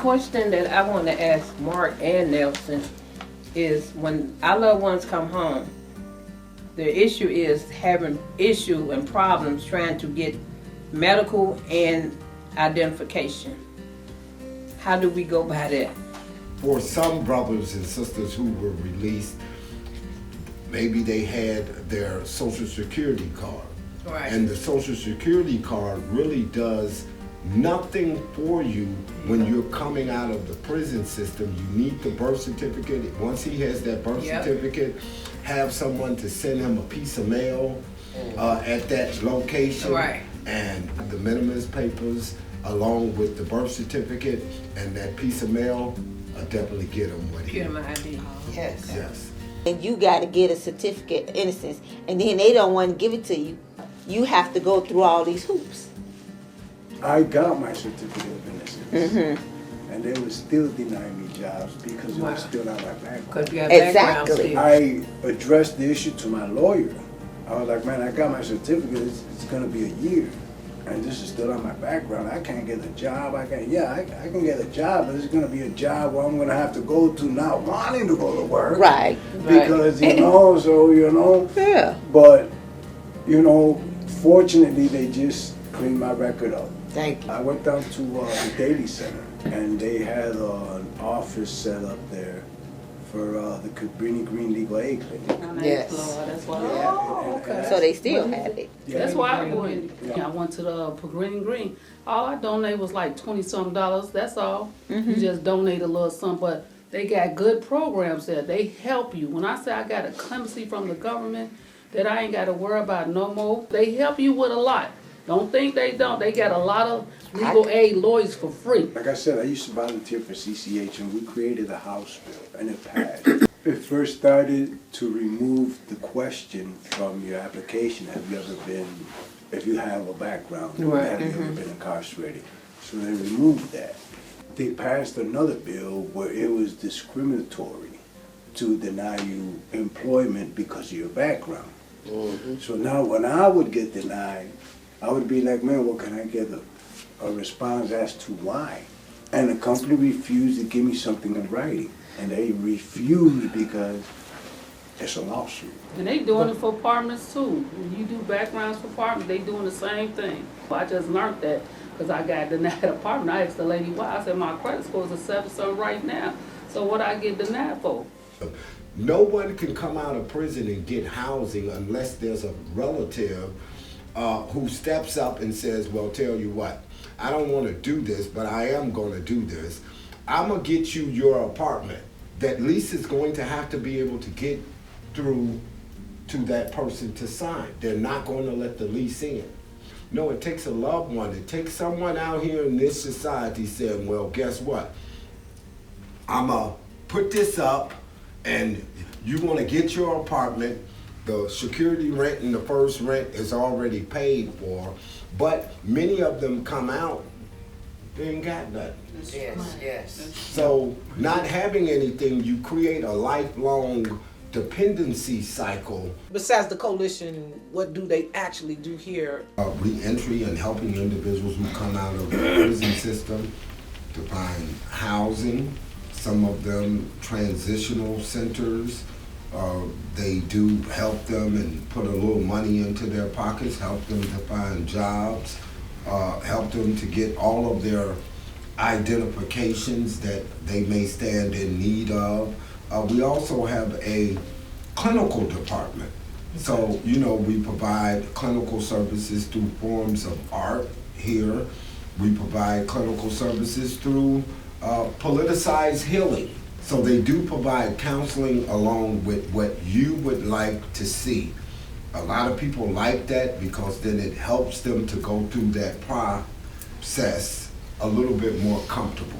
question that I want to ask Mark and Nelson is when our loved ones come home, the issue is having issue and problems trying to get medical and identification. How do we go by that? For some brothers and sisters who were released, maybe they had their Social Security card. Right. And the Social Security card really does nothing for you when you're coming out of the prison system. You need the birth certificate. Once he has that birth certificate, have someone to send him a piece of mail at that location. Right. And the minimus papers along with the birth certificate and that piece of mail, definitely get him what he Get him an ID. Yes. Yes. And you got to get a certificate of innocence, and then they don't want to give it to you. You have to go through all these hoops. I got my certificate of innocence, and they would still deny me jobs because it was still not my background. Because you have background Exactly. still. I addressed the issue to my lawyer. I was like, man, I got my certificate. It's going to be a year, and this is still on my background. I can't get a job. I can get a job, but it's going to be a job where I'm going to have to go to not wanting to go to work. Right. Because, Yeah. But, fortunately, they just cleaned my record up. Thank you. I went down to the Daily Center, and they had an office set up there for the Cabrini Green Legal Aid Clinic. Yes. That's why. Oh, okay. So they still have it. That's why I went. I went to the Green. All I donated was like $20-something. That's all. You just donate a little something, but they got good programs there. They help you. When I say I got a clemency from the government that I ain't got to worry about no more, they help you with a lot. Don't think they don't. They got a lot of legal aid lawyers for free. Like I said, I used to volunteer for CCH, and we created a House bill, and it passed. It first started to remove the question from your application, if you have a background, have you ever been incarcerated? So they removed that. They passed another bill where it was discriminatory to deny you employment because of your background. So now when I would get denied, I would be like, man, well, can I get a response as to why? And the company refused to give me something in writing. And they refused because it's a lawsuit. And they doing it for apartments too. When you do backgrounds for apartments, they doing the same thing. I just learned that because I got denied an apartment. I asked the lady why. I said my credit score is a 7 right now. So what I get denied for? No one can come out of prison and get housing unless there's a relative who steps up and says, well, tell you what, I don't want to do this, but I am going to do this. I'm going to get you your apartment. That lease is going to have to be able to get through to that person to sign. They're not going to let the lease in. No, it takes a loved one. It takes someone out here in this society saying, well, guess what? I'm going to put this up and you're going to get your apartment. The security rent and the first rent is already paid for, but many of them come out, they ain't got nothing. Yes. So not having anything, you create a lifelong dependency cycle. Besides the coalition, what do they actually do here? Reentry and helping individuals who come out of the prison system to find housing. Some of them transitional centers. They do help them and put a little money into their pockets, help them to find jobs, help them to get all of their identifications that they may stand in need of. We also have a clinical department. So, we provide clinical services through forms of art here. We provide clinical services through politicized healing. So they do provide counseling along with what you would like to see. A lot of people like that because then it helps them to go through that process a little bit more comfortable.